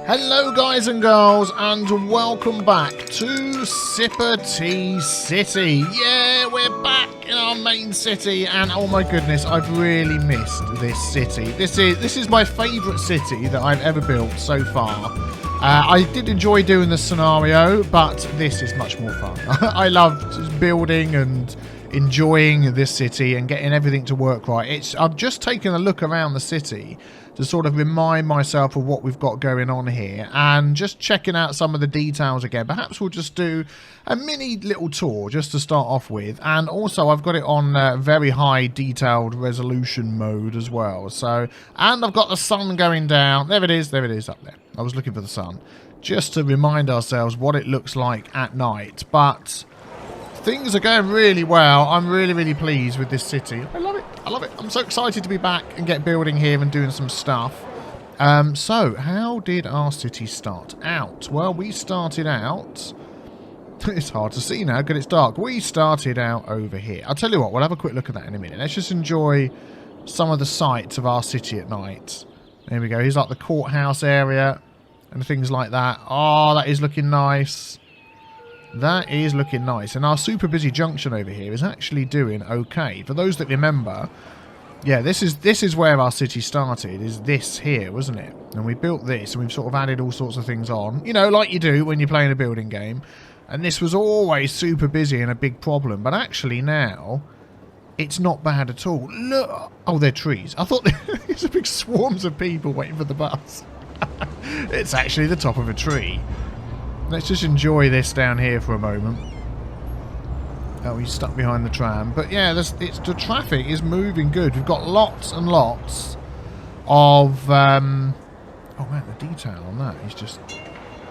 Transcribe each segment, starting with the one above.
Hello guys and girls, and welcome back to Cities City. Yeah, we're back in our main city, and oh my goodness, I've really missed this city. This is my favourite city that I've ever built so far. I did enjoy doing the scenario, but this is much more fun. I love just building and enjoying this city and getting everything to work right. I've just taken a look around the city to sort of remind myself of what we've got going on here and just checking out some of the details again. Perhaps we'll just do a mini little tour just to start off with. And also I've got it on very high detailed resolution mode as well. So, and I've got the sun going down. There it is up there. I was looking for the sun just to remind ourselves what it looks like at night. But things are going really well. I'm really pleased with this city. I love it. I'm so excited to be back and get building here and doing some stuff. So, how did our city start out? Well, we started out... It's hard to see now because it's dark. We started out over here. I'll tell you what, we'll have a quick look at that in a minute. Let's just enjoy some of the sights of our city at night. There we go. Here's like the courthouse area and things like that. Oh, that is looking nice. That is looking nice. And our super busy junction over here is actually doing okay. For those that remember, yeah, this is where our city started, is this here, wasn't it? And we built this and we've sort of added all sorts of things on. You know, like you do when you're playing a building game. And this was always super busy and a big problem. But actually now, it's not bad at all. Look! Oh, they're trees. I thought there's a big swarms of people waiting for the bus. It's actually the top of a tree. Let's just enjoy this down here for a moment. Oh, he's stuck behind the tram. But yeah, the traffic is moving good. We've got lots and lots of... oh man, the detail on that is just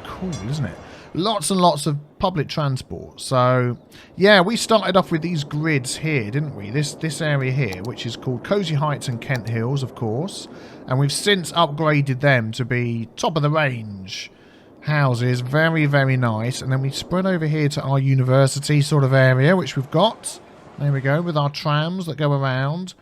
cool, isn't it? Lots and lots of public transport. So, yeah, we started off with these grids here, didn't we? This area here, which is called Cozy Heights and Kent Hills, of course. And we've since upgraded them to be top of the range houses. Very nice. And then we spread over here to our university sort of area, which we've got. There we go, with our trams that go around.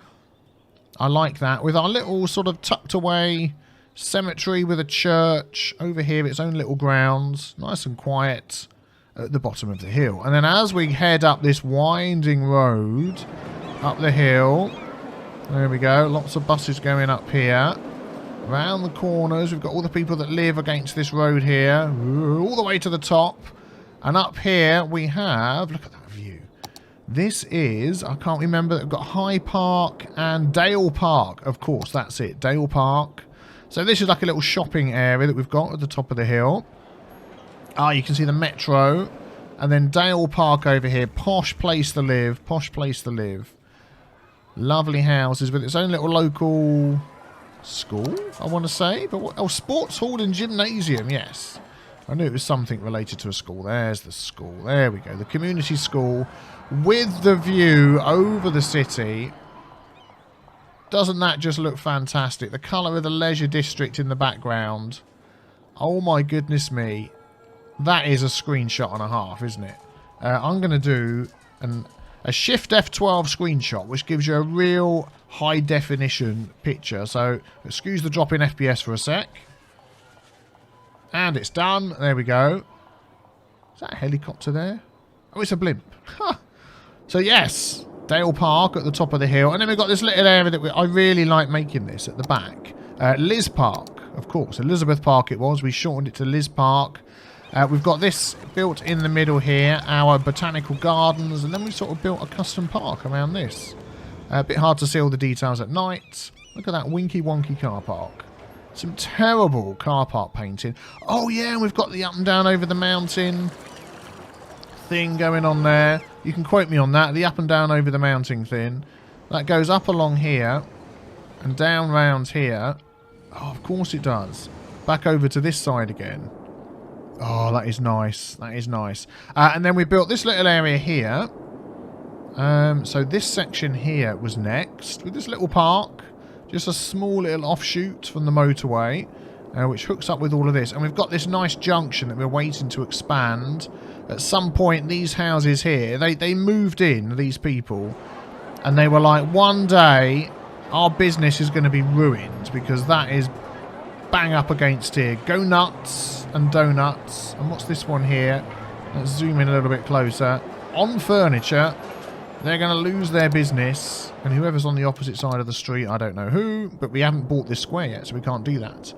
I like that. With our little sort of tucked away cemetery with a church. Over here, its own little grounds. Nice and quiet at the bottom of the hill. And then as we head up this winding road up the hill, there we go, lots of buses going up here. Round the corners, we've got all the people that live against this road here, all the way to the top. And up here we have, look at that view. This is, I can't remember, we've got High Park and Dale Park. Of course, that's it, Dale Park. So this is like a little shopping area that we've got at the top of the hill. Ah, you can see the metro. And then Dale Park over here, posh place to live, posh place to live. Lovely houses with its own little local... school, I want to say. But what, oh, sports hall and gymnasium, yes. I knew it was something related to a school. There's the school. There we go. The community school with the view over the city. Doesn't that just look fantastic? The colour of the leisure district in the background. Oh my goodness me. That is a screenshot and a half, isn't it? I'm going to do a Shift F12 screenshot, which gives you a real high definition picture. So, excuse the drop in FPS for a sec. And it's done. There we go. Is that a helicopter there? Oh, it's a blimp. So, yes, Dale Park at the top of the hill. And then we've got this little area that I really like making this at the back. Liz Park, of course. Elizabeth Park it was. We shortened it to Liz Park. We've got this built in the middle here, our botanical gardens, and then we sort of built a custom park around this. A bit hard to see all the details at night. Look at that winky wonky car park. Some terrible car park painting. Oh yeah, and we've got the up and down over the mountain thing going on there. You can quote me on that, the up and down over the mountain thing. That goes up along here and down round here. Oh, of course it does. Back over to this side again. Oh, that is nice. That is nice. And then we built this little area here. So this section here was next. With this little park. Just a small little offshoot from the motorway. Which hooks up with all of this. And we've got this nice junction that we're waiting to expand. At some point, these houses here, they moved in, these people. And they were like, one day, our business is going to be ruined. Because that is bang up against here. Go nuts and donuts. And what's this one here? Let's zoom in a little bit closer. On furniture, they're going to lose their business. And whoever's on the opposite side of the street, I don't know who, but we haven't bought this square yet, so we can't do that.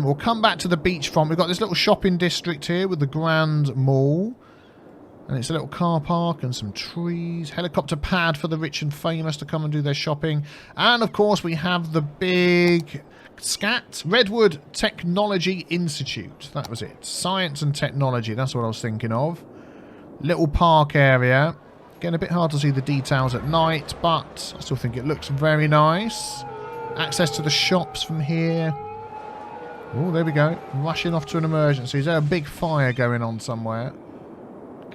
We'll come back to the beachfront. We've got this little shopping district here with the Grand Mall. And it's a little car park and some trees. Helicopter pad for the rich and famous to come and do their shopping. And, of course, we have the big SCAT, Redwood Technology Institute. That was it. Science and technology. That's what I was thinking of. Little park area. Getting a bit hard to see the details at night, but I still think it looks very nice. Access to the shops from here. Oh, there we go. Rushing off to an emergency. Is there a big fire going on somewhere?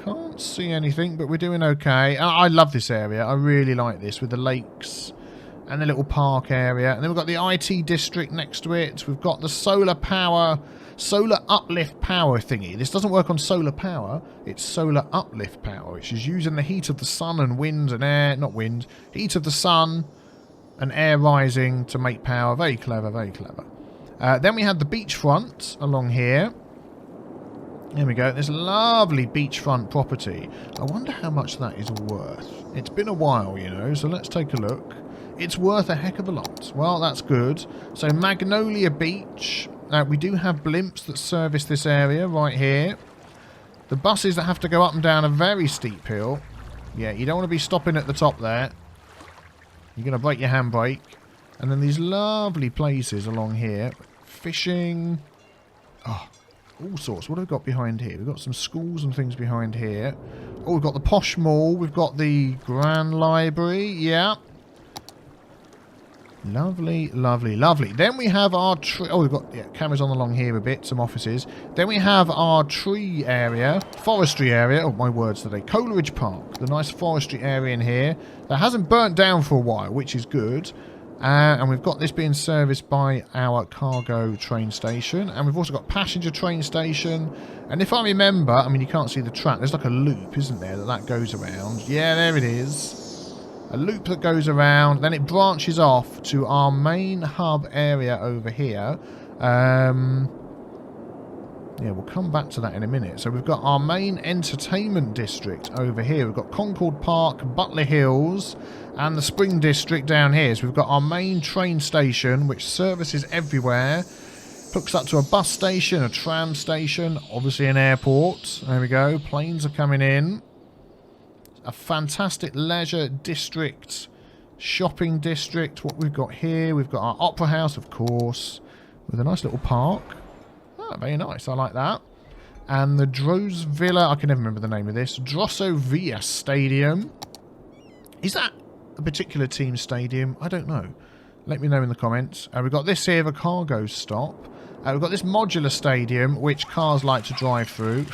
Can't see anything, but we're doing okay. I love this area. I really like this with the lakes and the little park area. And then we've got the IT district next to it. We've got the solar uplift power thingy. This doesn't work on solar power. It's solar uplift power, which is using the heat of the sun and wind and air. Not wind. Heat of the sun and air rising to make power. Very clever, very clever. Then we had the beachfront along here. There we go. This lovely beachfront property. I wonder how much that is worth. It's been a while, you know, so let's take a look. It's worth a heck of a lot. Well, that's good. So, Magnolia Beach. We do have blimps that service this area right here. The buses that have to go up and down a very steep hill. Yeah, you don't want to be stopping at the top there. You're going to break your handbrake. And then these lovely places along here. Fishing. Oh, all sorts. What have we got behind here? We've got some schools and things behind here. Oh, we've got the Posh Mall. We've got the Grand Library. Yeah. Lovely, lovely, lovely. Then we have our tree. Oh, we've got cameras on along here a bit. Some offices. Then we have our tree area. Forestry area. Oh, my words today. Coleridge Park. The nice forestry area in here. That hasn't burnt down for a while, which is good. And we've got this being serviced by our cargo train station. And we've also got passenger train station. And if I remember, I mean, you can't see the track. There's like a loop, isn't there, that goes around. Yeah, there it is. A loop that goes around. Then it branches off to our main hub area over here. Yeah, we'll come back to that in a minute. So we've got our main entertainment district over here. We've got Concord Park, Butler Hills, and the Spring District down here. So we've got our main train station, which services everywhere. Hooks up to a bus station, a tram station, obviously an airport. There we go. Planes are coming in. A fantastic leisure district, shopping district. What we've got here, we've got our opera house, of course, with a nice little park. Oh, very nice. I like that. And the Drosvilla, I can never remember the name of this, Drossovia Stadium. Is that a particular team stadium? I don't know. Let me know in the comments. We've got this here, a cargo stop. We've got this modular stadium, which cars like to drive through.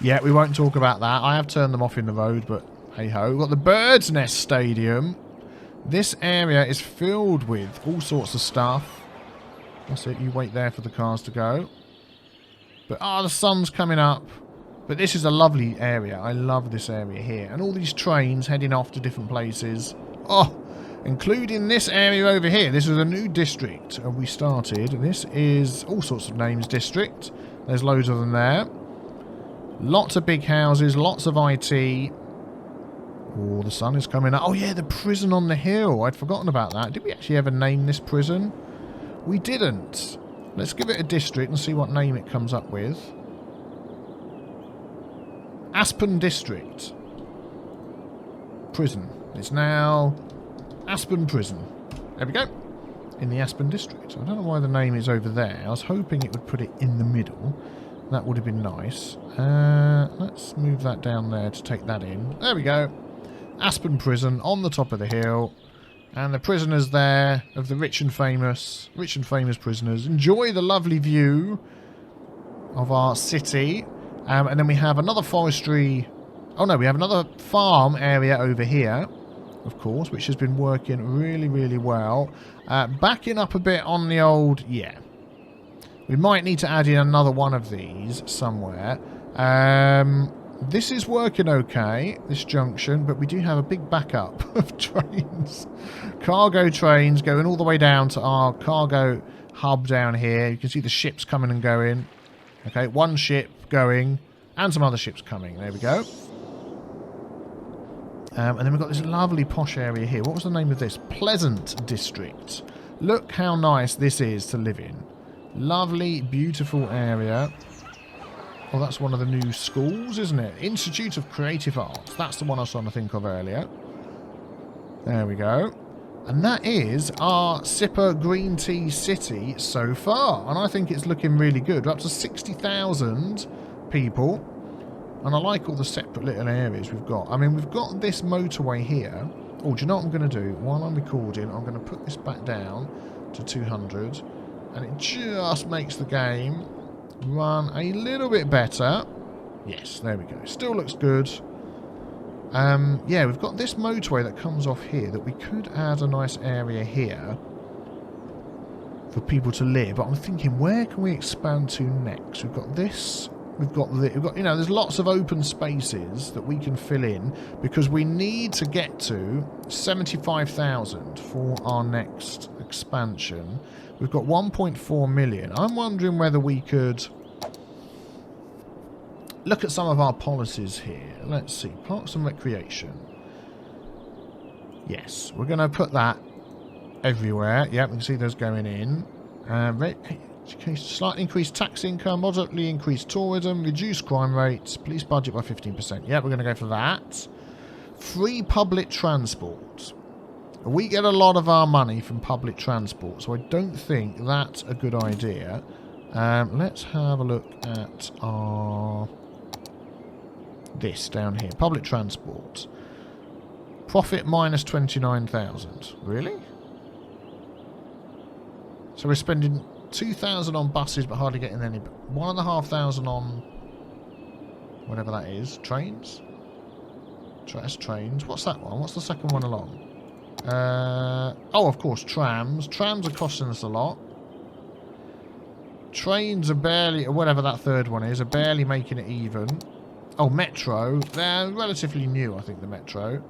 Yeah, we won't talk about that. I have turned them off in the road, but hey-ho. We've got the Bird's Nest Stadium. This area is filled with all sorts of stuff. That's it. You wait there for the cars to go. But, the sun's coming up. But this is a lovely area. I love this area here. And all these trains heading off to different places. Oh, including this area over here. This is a new district we started. This is all sorts of names district. There's loads of them there. Lots of big houses, lots of IT. Oh, the sun is coming up. Oh, yeah, the prison on the hill. I'd forgotten about that. Did we actually ever name this prison? We didn't. Let's give it a district and see what name it comes up with. Aspen District. Prison. It's now Aspen Prison. There we go. In the Aspen District. I don't know why the name is over there. I was hoping it would put it in the middle. That would have been nice. Let's move that down there to take that in. There we go. Aspen Prison on the top of the hill. And the prisoners there of the rich and famous prisoners. Enjoy the lovely view of our city. And then we have another forestry... Oh no, we have another farm area over here, of course, which has been working really, really well. Backing up a bit on the old... Yeah. We might need to add in another one of these somewhere. This is working okay, this junction, but we do have a big backup of trains. Cargo trains going all the way down to our cargo hub down here. You can see the ships coming and going. Okay, one ship going and some other ships coming. There we go. And then we've got this lovely posh area here. What was the name of this? Pleasant District. Look how nice this is to live in. Lovely, beautiful area. Oh, that's one of the new schools, isn't it? Institute of Creative Arts. That's the one I was trying to think of earlier. There we go. And that is our SIPAGREENTEA City so far. And I think it's looking really good. We're up to 60,000 people. And I like all the separate little areas we've got. I mean, we've got this motorway here. Oh, do you know what I'm going to do? While I'm recording, I'm going to put this back down to 200. And it just makes the game run a little bit better. Yes, there we go. Still looks good. Yeah, we've got this motorway that comes off here that we could add a nice area here for people to live. But I'm thinking, where can we expand to next? We've got this. We've got, you know, there's lots of open spaces that we can fill in because we need to get to 75,000 for our next expansion. We've got 1.4 million. I'm wondering whether we could look at some of our policies here. Let's see. Parks and Recreation. Yes, we're going to put that everywhere. Yep, we can see those going in. Slightly increased tax income, moderately increased tourism, reduced crime rates, police budget by 15%. Yeah, we're going to go for that. Free public transport. We get a lot of our money from public transport, so I don't think that's a good idea. Let's have a look at our... this down here. Public transport. Profit minus 29,000. Really? So we're spending 2,000 on buses, but hardly getting any. 1,500 on whatever that is. Trains? That's trains. What's that one? What's the second one along? Oh, of course, trams. Trams are costing us a lot. Trains are barely, or whatever that third one is, are barely making it even. Oh, Metro. They're relatively new, I think, the Metro.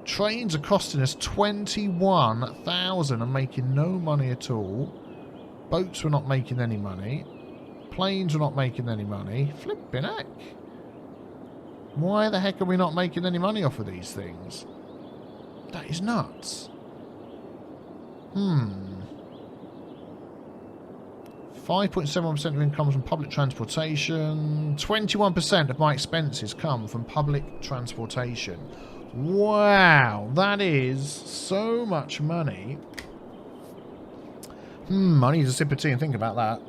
Trains are costing us 21,000 and making no money at all. Boats were not making any money. Planes were not making any money. Flipping heck. Why the heck are we not making any money off of these things? That is nuts. 5.71% of income from public transportation. 21% of my expenses come from public transportation. Wow, that is so much money. I need to sip a tea and think about that.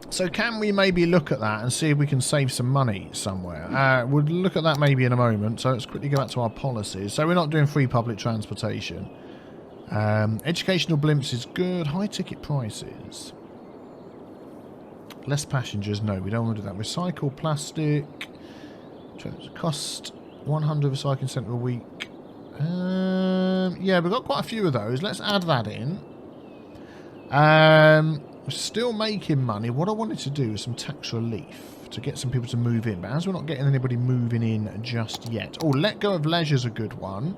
So can we maybe look at that and see if we can save some money somewhere? We'll look at that maybe in a moment. So let's quickly go back to our policies. So we're not doing free public transportation. Educational blimps is good. High ticket prices. Less passengers. No, we don't want to do that. Recycle plastic. Cost 100 recycling centre a week. Yeah, we've got quite a few of those. Let's add that in. We're still making money. What I wanted to do is some tax relief to get some people to move in. But as we're not getting anybody moving in just yet. Oh, let go of leisure's a good one.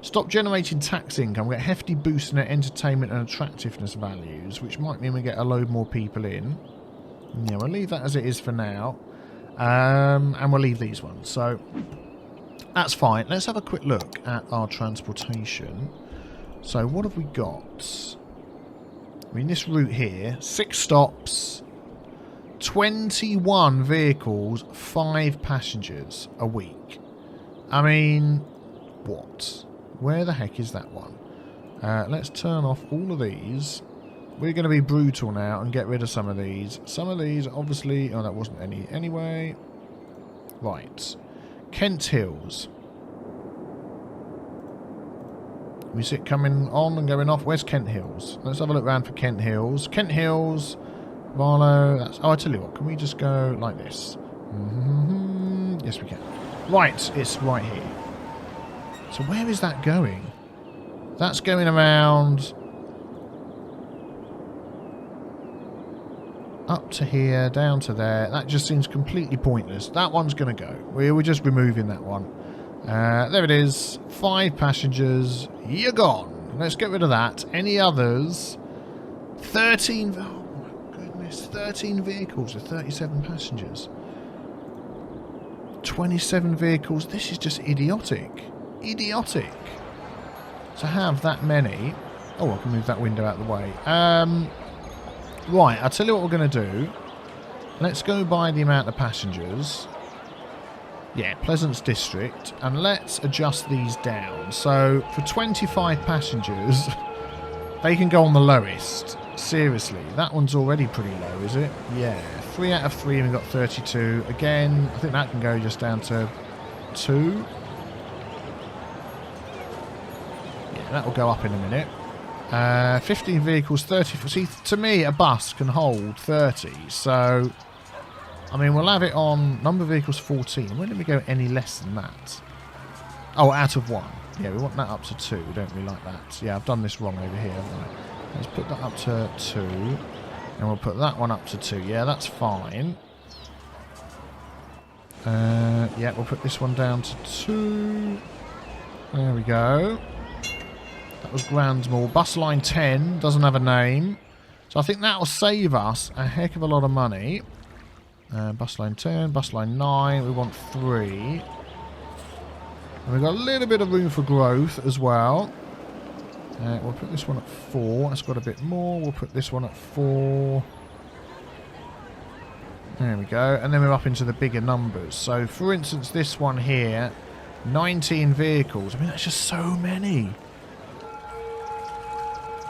Stop generating tax income. We get a hefty boost in our entertainment and attractiveness values, which might mean we get a load more people in. Yeah, we'll leave that as it is for now. And we'll leave these ones. So that's fine. Let's have a quick look at our transportation. So what have we got? I mean, this route here, 6 stops, 21 vehicles, 5 passengers a week. I mean, what? Where the heck is that one? Let's turn off all of these. We're going to be brutal now and get rid of some of these. Some of these, obviously... Oh, that wasn't any anyway. Right. Kent Hills. We see it coming on and going off. Where's Kent Hills? Let's have a look around for Kent Hills. Kent Hills, Barlow. That's, oh, I tell you what. Can we just go like this? Yes, we can. Right, it's right here. So where is that going? That's going around up to here, down to there. That just seems completely pointless. That one's going to go. We're just removing that one. There it is. 5 passengers. You're gone. Let's get rid of that. Any others? 13... Oh, my goodness. 13 vehicles with 37 passengers. 27 vehicles. This is just idiotic. Idiotic. To have that many... Oh, I can move that window out of the way. Right, I'll tell you what we're going to do. Let's go by the amount of passengers. Yeah, Pleasance District. And let's adjust these down. So, for 25 passengers, they can go on the lowest. Seriously, that one's already pretty low, is it? Yeah, 3 out of 3 and we've got 32. Again, I think that can go just down to 2. Yeah, that will go up in a minute. 15 vehicles, 30. See, to me, a bus can hold 30. So, I mean, we'll have it on number of vehicles 14. When did we go any less than that? Oh, out of 1. Yeah, we want that up to 2, don't we, like that? Yeah, I've done this wrong over here, haven't I? Let's put that up to 2. And we'll put that one up to 2. Yeah, that's fine. Yeah, we'll put this one down to 2. There we go. That was Grand Mall. Bus line 10 doesn't have a name. So I think that will save us a heck of a lot of money. Bus line 10, bus line 9. We want 3. And we've got a little bit of room for growth as well. We'll put this one at 4. That's got a bit more. We'll put this one at 4. There we go. And then we're up into the bigger numbers. So, for instance, this one here, 19 vehicles. I mean, that's just so many.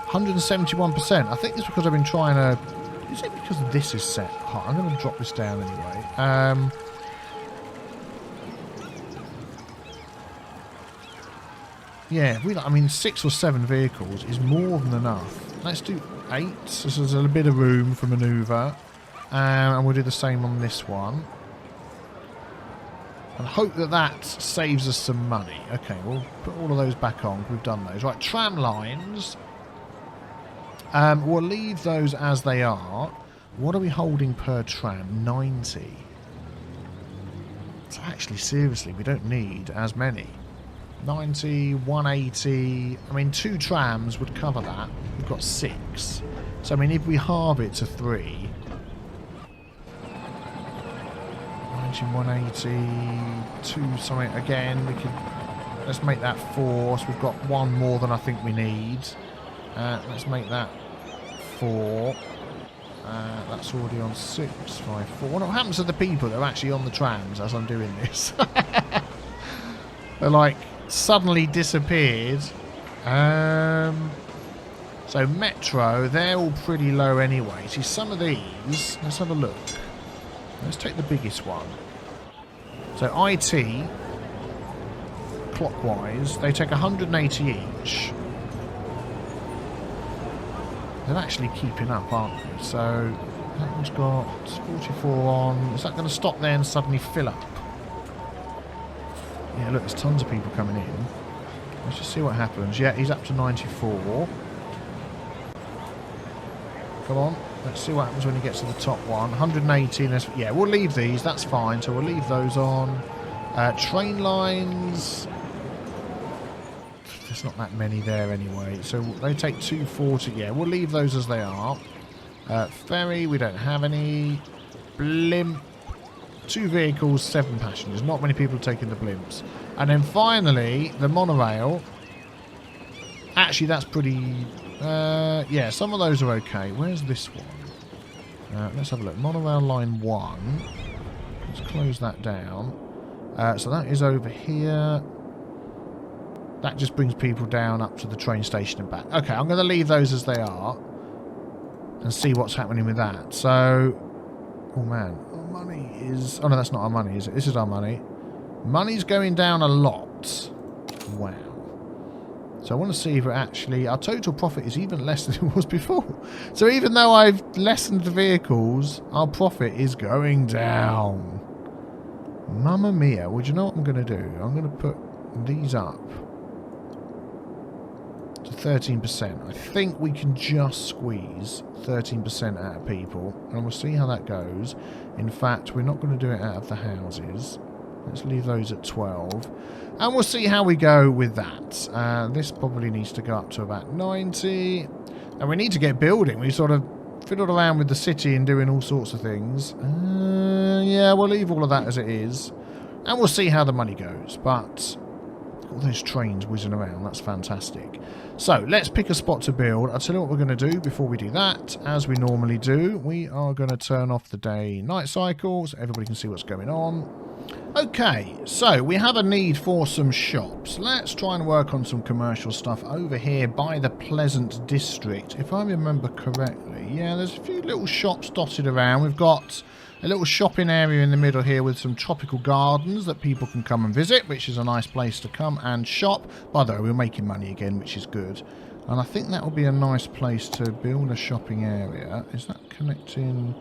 171%. I think it's because I've been trying to... Is it because this is set high? I'm going to drop this down anyway. Yeah, I mean, 6 or 7 vehicles is more than enough. Let's do 8. So there's a bit of room for manoeuvre. And we'll do the same on this one. And hope that that saves us some money. Okay, we'll put all of those back on. We've done those. Right, tram lines. We'll leave those as they are. What are we holding per tram? 90. So actually, seriously, we don't need as many. 90, 180. I mean, 2 trams would cover that. We've got 6. So, I mean, if we halve it to 3... 90, 180, 2 something again. We could... Let's make that 4. So we've got 1 more than I think we need. Let's make that 4. That's already on 6, 5, 4. What happens to the people that are actually on the trams as I'm doing this? They're like suddenly disappeared. So Metro, they're all pretty low anyway. See, some of these, let's have a look. Let's take the biggest one. So IT, clockwise, they take 180 each. They're actually keeping up, aren't they? So that one's got 44 on. Is that going to stop there and suddenly fill up? Yeah, look, there's tons of people coming in. Let's just see what happens. Yeah, he's up to 94. Come on. Let's see what happens when he gets to the top one. 118. Yeah, we'll leave these. That's fine. So we'll leave those on. Train lines. There's not that many there anyway. So they take 240. Yeah, we'll leave those as they are. Ferry, we don't have any. Blimp. 2 vehicles, 7 passengers. Not many people taking the blimps. And then finally, the monorail. Actually, that's pretty... yeah, some of those are okay. Where's this one? Let's have a look. Monorail line 1. Let's close that down. So that is over here. That just brings people down up to the train station and back. Okay, I'm going to leave those as they are. And see what's happening with that. So... Oh, man. Our money is... Oh, no, that's not our money, is it? This is our money. Money's going down a lot. Wow. So I want to see if it actually... Our total profit is even less than it was before. So even though I've lessened the vehicles, our profit is going down. Mamma mia. Well, do you know what I'm going to do? I'm going to put these up to 13%. I think we can just squeeze 13% out of people. And we'll see how that goes. In fact, we're not going to do it out of the houses. Let's leave those at 12. And we'll see how we go with that. This probably needs to go up to about 90. And we need to get building. We sort of fiddled around with the city and doing all sorts of things. Yeah, we'll leave all of that as it is. And we'll see how the money goes. But all those trains whizzing around, that's fantastic. So, let's pick a spot to build. I'll tell you what we're going to do before we do that. As we normally do, we are going to turn off the day-night cycle so everybody can see what's going on. Okay, so we have a need for some shops. Let's try and work on some commercial stuff over here by the Pleasant District. If I remember correctly, yeah, there's a few little shops dotted around. We've got a little shopping area in the middle here with some tropical gardens that people can come and visit, which is a nice place to come and shop. By the way, we're making money again, which is good. And I think that will be a nice place to build a shopping area. Is that connecting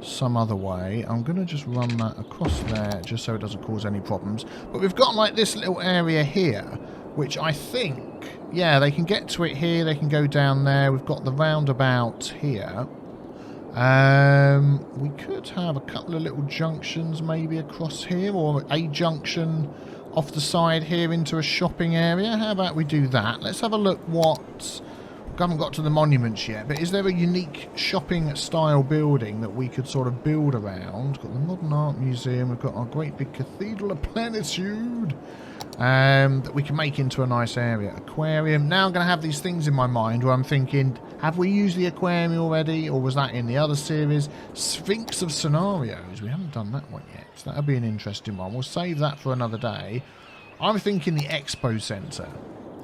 some other way? I'm going to just run that across there just so it doesn't cause any problems. But we've got like this little area here, which I think, yeah, they can get to it here. They can go down there. We've got the roundabout here. We could have a couple of little junctions maybe across here, or a junction off the side here into a shopping area. How about we do that? Let's have a look what... I haven't got to the monuments yet, but is there a unique shopping style building that we could sort of build around? We've got the Modern Art Museum, we've got our great big Cathedral of Plenitude. That we can make into a nice area. Aquarium. Now I'm going to have these things in my mind where I'm thinking, have we used the aquarium already, or was that in the other series? Sphinx of Scenarios. We haven't done that one yet, so that'll be an interesting one. We'll save that for another day. I'm thinking the Expo Centre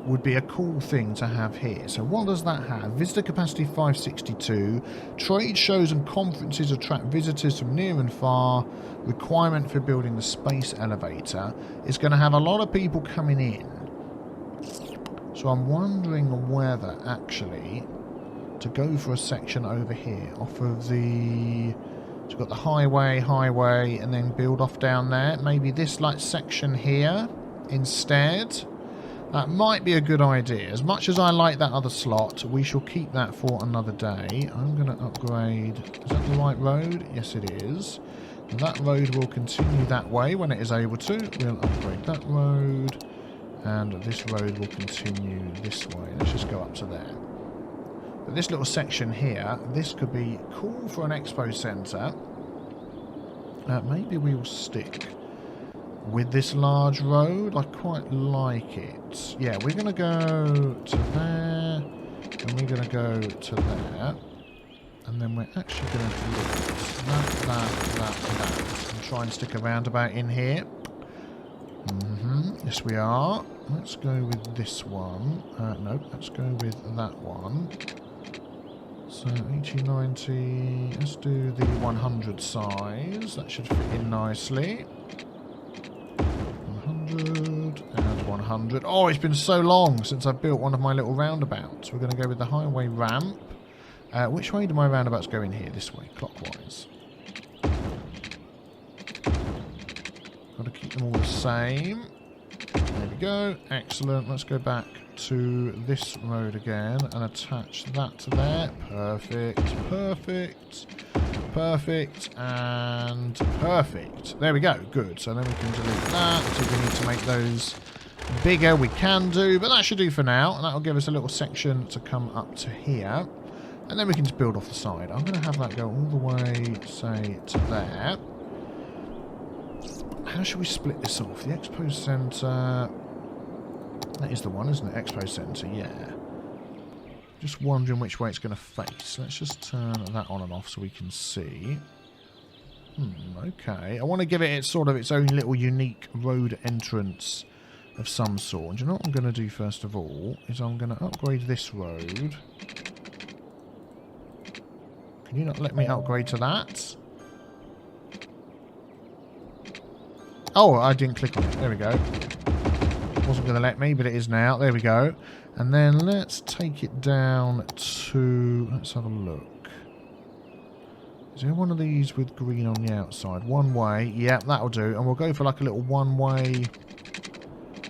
would be a cool thing to have here. So what does that have? Visitor capacity 562. Trade shows and conferences attract visitors from near and far. Requirement for building the space elevator is going to have a lot of people coming in. So I'm wondering whether actually to go for a section over here off of the... So we've got the highway, and then build off down there. Maybe this like section here instead. That might be a good idea. As much as I like that other slot, we shall keep that for another day. I'm going to upgrade... Is that the right road? Yes, it is. That road will continue that way when it is able to. We'll upgrade that road. And this road will continue this way. Let's just go up to there. But this little section here, this could be cool for an expo centre. Maybe we will stick with this large road. I quite like it. Yeah, we're going to go to there, and we're going to go to there, and then we're actually going to do that, and try and stick a roundabout in here. Yes, we are. Let's go with this one. No, let's go with that one. So 80, 90, let's do the 100 size. That should fit in nicely. 100 and 100. Oh, it's been so long since I've built one of my little roundabouts. We're going to go with the highway ramp. Which way do my roundabouts go in here? This way, clockwise. Got to keep them all the same. There we go. Excellent. Let's go back to this road again and attach that to there. Perfect. Perfect. Perfect. And perfect. There we go. Good. So then we can delete that. So if we need to make those bigger, we can do. But that should do for now. And that'll give us a little section to come up to here. And then we can just build off the side. I'm going to have that go all the way, say, to there. How should we split this off? The Expo Centre... That is the one, isn't it? Expo Centre, yeah. Just wondering which way it's going to face. Let's just turn that on and off so we can see. Okay. I want to give it its sort of its own little unique road entrance of some sort. Do you know what I'm going to do first of all? Is I'm going to upgrade this road. Can you not let me upgrade to that? Oh, I didn't click on it. There we go. Wasn't going to let me, but it is now. There we go. And then let's take it down to... Let's have a look. Is there one of these with green on the outside? One way. Yeah, that'll do. And we'll go for like a little one-way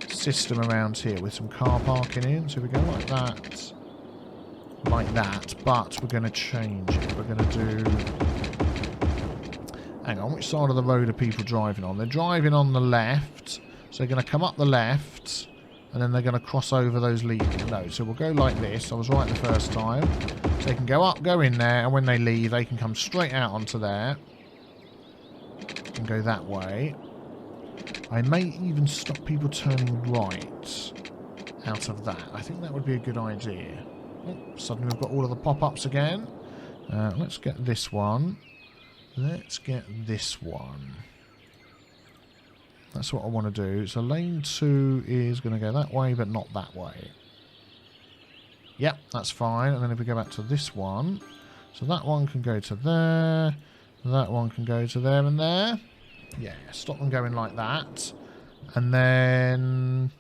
system around here with some car parking in. So we go like that. Like that. But we're going to change it. We're going to do... Hang on, which side of the road are people driving on? They're driving on the left. So they're going to come up the left. And then they're going to cross over those leaving. No, so we'll go like this. I was right the first time. So they can go up, go in there. And when they leave, they can come straight out onto there. And go that way. I may even stop people turning right out of that. I think that would be a good idea. Oh, suddenly we've got all of the pop-ups again. Let's get this one. Let's get this one. That's what I want to do. So lane 2 is going to go that way, but not that way. Yep, that's fine. And then if we go back to this one. So that one can go to there. That one can go to there and there. Yeah, stop them going like that. And then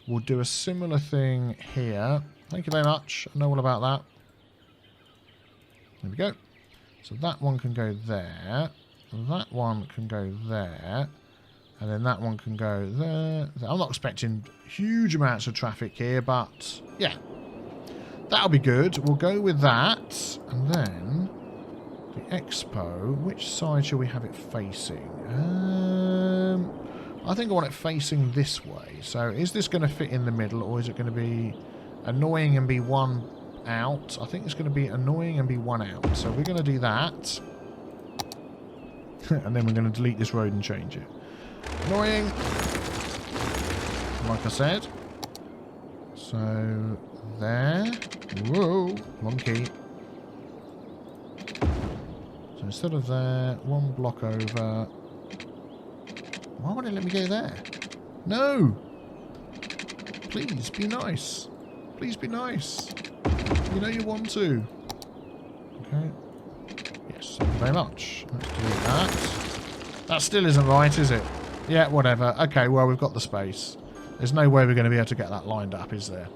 we'll do a similar thing here. Thank you very much. I know all about that. There we go. So that one can go there. That one can go there. And then that one can go there. I'm not expecting huge amounts of traffic here, but yeah. That'll be good. We'll go with that. And then the expo. Which side shall we have it facing? I think I want it facing this way. So is this going to fit in the middle, or is it going to be annoying and be one out? I think it's going to be annoying and be one out. So we're going to do that. And then we're going to delete this road and change it. Annoying. Like I said. So there. Whoa. Wrong key. So instead of there, one block over. Why would it let me go there? No! Please, be nice. Please be nice. You know you want to. Okay. Yes, thank you very much. Let's delete that. That still isn't right, is it? Yeah, whatever. Okay, well, we've got the space. There's no way we're going to be able to get that lined up, is there?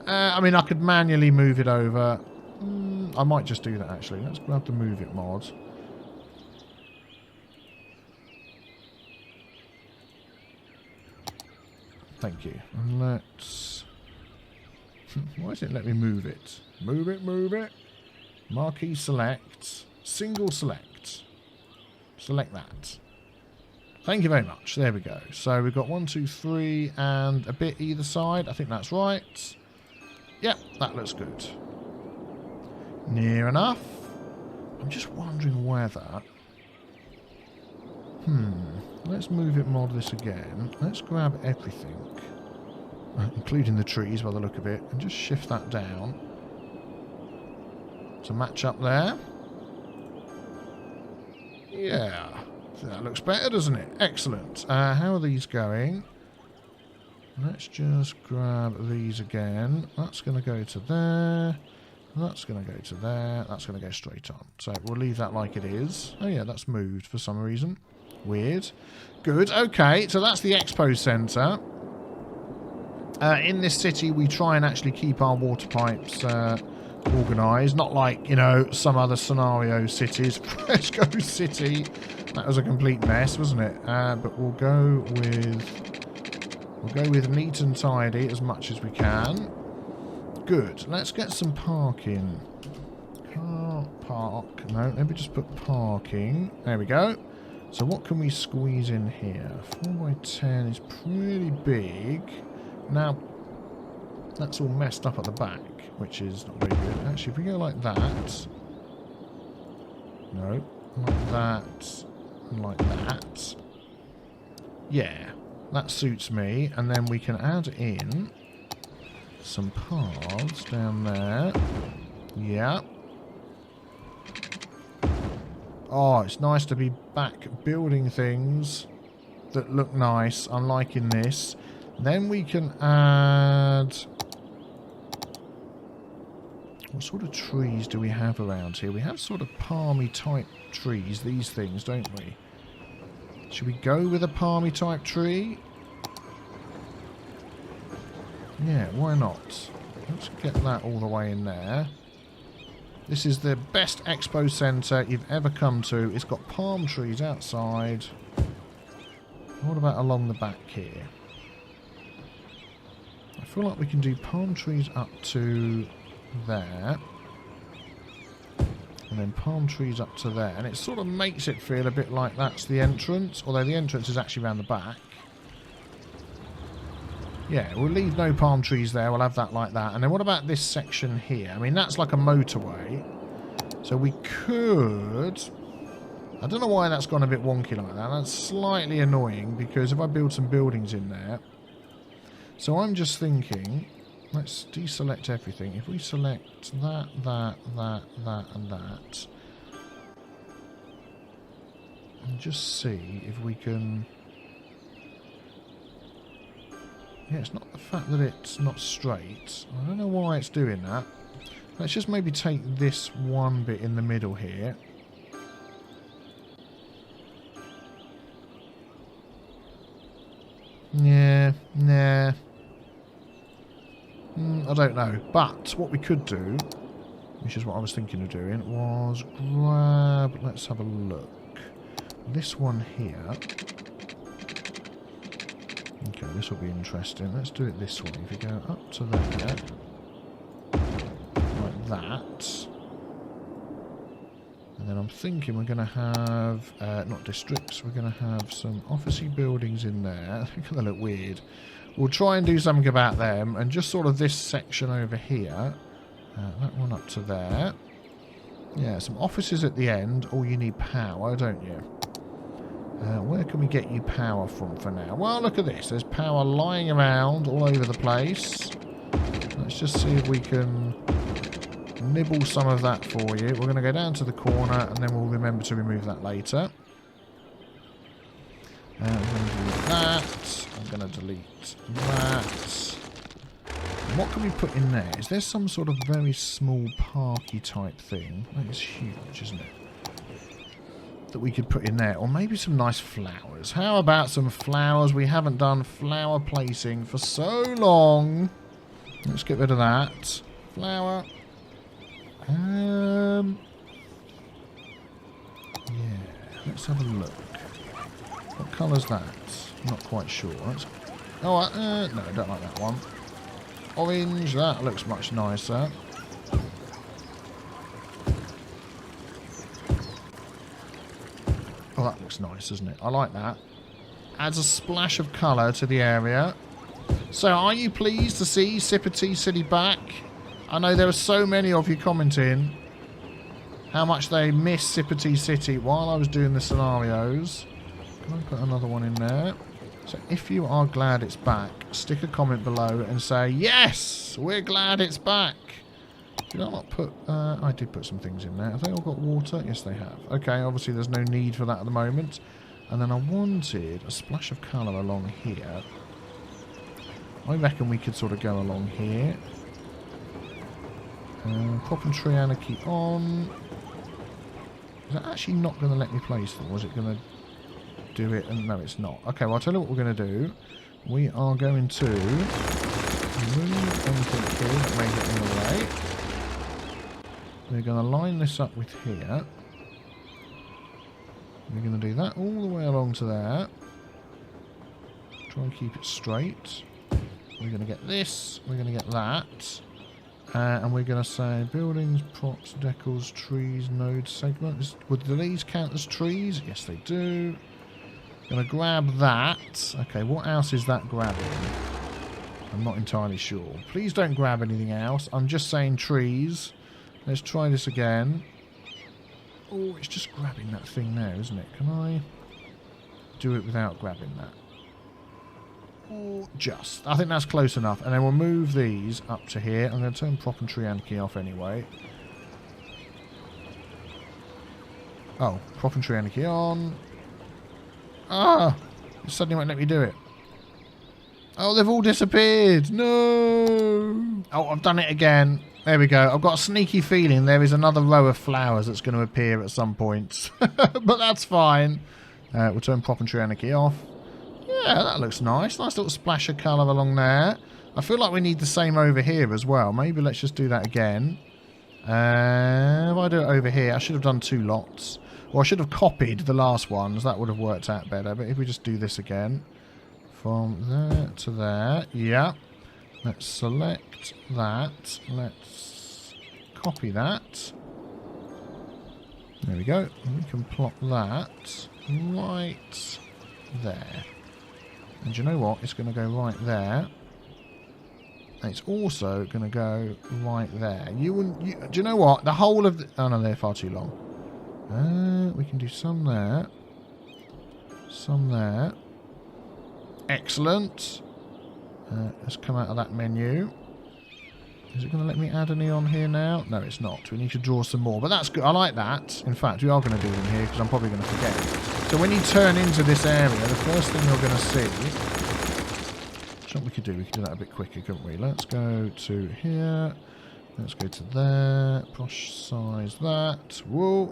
I mean, I could manually move it over. I might just do that, actually. Let's grab the Move It mod. Thank you. And let's... Why does it let me move it? Move it, move it. Marquee select. Single select. Select that. Thank you very much. There we go. So we've got 1, 2, 3 and a bit either side. I think that's right. Yep, that looks good. Near enough. I'm just wondering whether... Let's Move It mod this again. Let's grab everything. Including the trees by the look of it. And just shift that down. To match up there. Yeah. That looks better, doesn't it? Excellent. How are these going? Let's just grab these again. That's going to go to there. That's going to go to there. That's going to go straight on. So we'll leave that like it is. Oh yeah, that's moved for some reason. Weird. Good. Okay, so that's the Expo Centre. In this city, we try and actually keep our water pipes organised. Not like, you know, some other scenario cities. Fresco City. That was a complete mess, wasn't it? But we'll go with neat and tidy as much as we can. Good. Let's get some parking. Park. No, let me just put parking. There we go. So what can we squeeze in here? 4x10 is pretty big. Now, that's all messed up at the back, which is not very good. Actually, if we go like that. No. Like that. And like that. Yeah. That suits me. And then we can add in some paths down there. Yeah. Oh, it's nice to be back building things that look nice. I'm liking this. Then we can add... What sort of trees do we have around here? We have sort of palmy type trees, these things, don't we? Should we go with a palmy type tree? Yeah, why not? Let's get that all the way in there. This is the best expo centre you've ever come to. It's got palm trees outside. What about along the back here? I feel like we can do palm trees up to there. And then palm trees up to there. And it sort of makes it feel a bit like that's the entrance. Although the entrance is actually around the back. Yeah, we'll leave no palm trees there. We'll have that like that. And then what about this section here? I mean, that's like a motorway. So we could... I don't know why that's gone a bit wonky like that. That's slightly annoying because if I build some buildings in there... So I'm just thinking... Let's deselect everything. If we select that, and that... And just see if we can... Yeah, it's not the fact that it's not straight. I don't know why it's doing that. Let's just maybe take this one bit in the middle here. Yeah, nah. I don't know. But what we could do, which is what I was thinking of doing, was grab... Let's have a look. This one here... Okay, this will be interesting. Let's do it this way. If you go up to there, like that, and then I'm thinking we're going to have, not districts, we're going to have some officey buildings in there. They look weird. We'll try and do something about them, and just sort of this section over here, that one up to there. Yeah, some offices at the end. Oh, you need power, don't you? Where can we get you power from for now? Well, look at this. There's power lying around all over the place. Let's just see if we can nibble some of that for you. We're going to go down to the corner and then we'll remember to remove that later. I'm going to delete that. I'm going to delete that. And what can we put in there? Is there some sort of very small parky type thing? That is huge, isn't it? That we could put in there, or maybe some nice flowers. How about some flowers? We haven't done flower placing for so long. Let's get rid of that. Flower. Yeah, let's have a look. What colour's that? Not quite sure. No, I don't like that one. Orange, that looks much nicer. Oh, that looks nice, doesn't it? I like that. Adds a splash of colour to the area. So, are you pleased to see Cities Skylines back? I know there are so many of you commenting how much they miss Cities Skylines while I was doing the scenarios. Can I put another one in there? So, if you are glad it's back, stick a comment below and say, yes, we're glad it's back. Did I not put... I did put some things in there. Have they all got water? Yes, they have. Okay, obviously there's no need for that at the moment. And then I wanted a splash of colour along here. I reckon we could sort of go along here. Prop and tree anarchy on. Is that actually not going to let me place them? Or is it going to do it? And no, it's not. Okay, well, I'll tell you what we're going to do. We are going to remove anything here that may get in the way. We're going to line this up with here. We're going to do that all the way along to there. Try and keep it straight. We're going to get this. We're going to get that. And we're going to say buildings, props, decals, trees, nodes, segments. Would these count as trees? Yes, they do. Going to grab that. Okay, what else is that grabbing? I'm not entirely sure. Please don't grab anything else. I'm just saying trees. Let's try this again. Oh, it's just grabbing that thing there, isn't it? Can I do it without grabbing that? Oh, just. I think that's close enough. And then we'll move these up to here. I'm going to turn prop and tree anarchy off anyway. Oh, prop and tree anarchy on. Ah! It suddenly won't let me do it. Oh, they've all disappeared. No! Oh, I've done it again. There we go. I've got a sneaky feeling there is another row of flowers that's going to appear at some point. But that's fine. We'll turn prop and tree anarchy off. Yeah, that looks nice. Nice little splash of colour along there. I feel like we need the same over here as well. Maybe let's just do that again. If I do it over here, I should have done 2 lots. Or I should have copied the last ones. That would have worked out better. But if we just do this again. From there to there. Yeah. Let's select that. Let's copy that. There we go. And we can plot that right there. And do you know what? It's going to go right there. And it's also going to go right there. Do you know what? The whole of the... Oh, no, they're far too long. We can do some there. Some there. Excellent. Let's come out of that menu. Is it going to let me add any on here now? No, it's not. We need to draw some more. But that's good. I like that. In fact, we are going to do them here because I'm probably going to forget. So when you turn into this area, the first thing you're going to see... What we could do? We could do that a bit quicker, couldn't we? Let's go to here. Let's go to there. Brush size that. Whoa.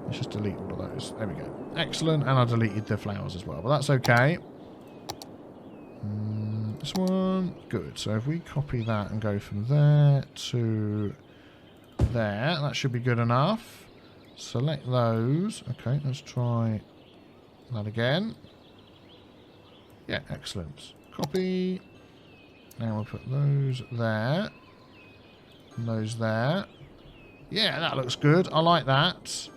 Let's just delete all of those. There we go. Excellent. And I deleted the flowers as well. But that's okay. This one. Good. So if we copy that and go from there to there, that should be good enough. Select those. Okay, let's try that again. Yeah, excellent. Copy. Now we'll put those there. And those there. Yeah, that looks good. I like that.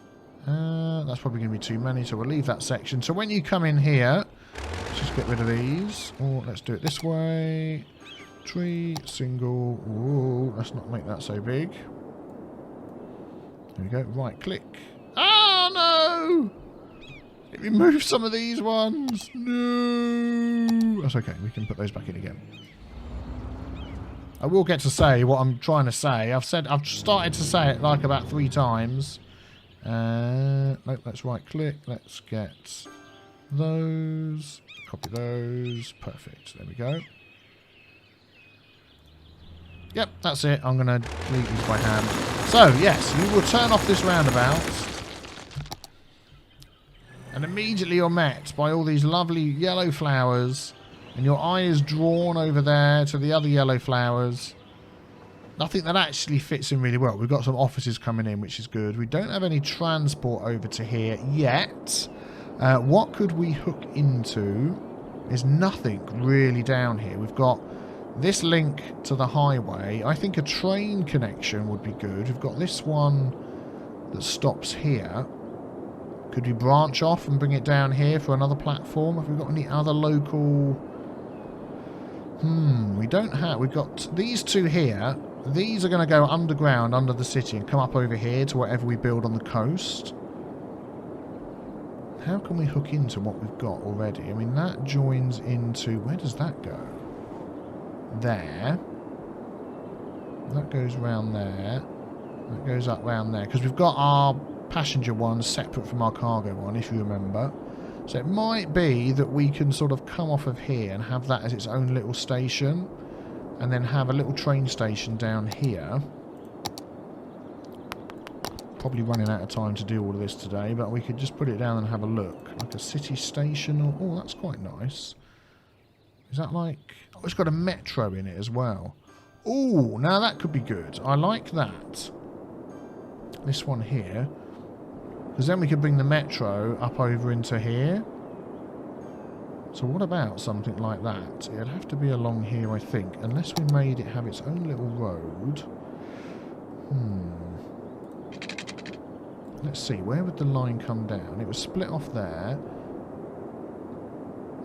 That's probably going to be too many, so we'll leave that section. So when you come in here, let's just get rid of these. Or let's do it this way. Tree, single. Ooh, let's not make that so big. There we go. Right click. Oh, no! It removed some of these ones. No. That's okay. We can put those back in again. I will get to say what I'm trying to say. I've started to say it like about 3 times. Nope, let's right click. Let's get those. Copy those. Perfect. There we go. Yep, that's it. I'm going to delete these by hand. So, yes, you will turn off this roundabout. And immediately you're met by all these lovely yellow flowers. And your eye is drawn over there to the other yellow flowers. Nothing that actually fits in really well. We've got some offices coming in, which is good. We don't have any transport over to here yet. What could we hook into? There's nothing really down here. We've got this link to the highway. I think a train connection would be good. We've got this one that stops here. Could we branch off and bring it down here for another platform? Have we got any other local... we don't have... We've got these two here. These are going to go underground under the city and come up over here to whatever we build on the coast. How can we hook into what we've got already? I mean, that joins into... Where does that go? There. That goes round there. That goes up round there. Because we've got our passenger one separate from our cargo one, if you remember. So it might be that we can sort of come off of here and have that as its own little station. And then have a little train station down here. Probably running out of time to do all of this today, but we could just put it down and have a look. Like a city station. Or, oh, that's quite nice. Is that like... Oh, it's got a metro in it as well. Oh, now that could be good. I like that. This one here. Because then we could bring the metro up over into here. So what about something like that? It'd have to be along here, I think. Unless we made it have its own little road. Let's see. Where would the line come down? It was split off there.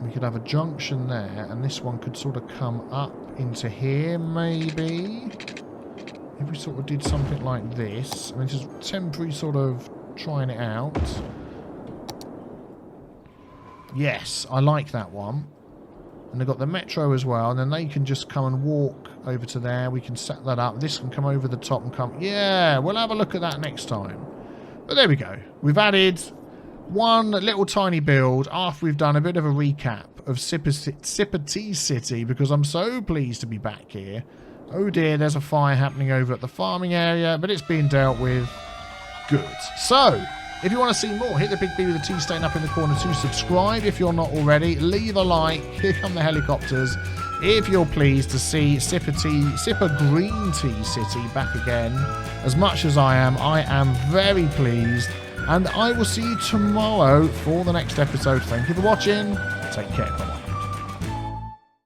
We could have a junction there. And this one could sort of come up into here, maybe. If we sort of did something like this. I mean, just temporary sort of trying it out. Yes, I like that one. And they've got the metro as well. And then they can just come and walk over to there. We can set that up. This can come over the top and come... Yeah, we'll have a look at that next time. But there we go. We've added one little tiny build after we've done a bit of a recap of Cities City, because I'm so pleased to be back here. Oh dear, there's a fire happening over at the farming area, but it's being dealt with. Good. So... if you want to see more, hit the big B with the T stain up in the corner to subscribe if you're not already. Leave a like. Here come the helicopters. If you're pleased to see Sipper Green Tea City back again, as much as I am very pleased. And I will see you tomorrow for the next episode. Thank you for watching. Take care. Bye-bye.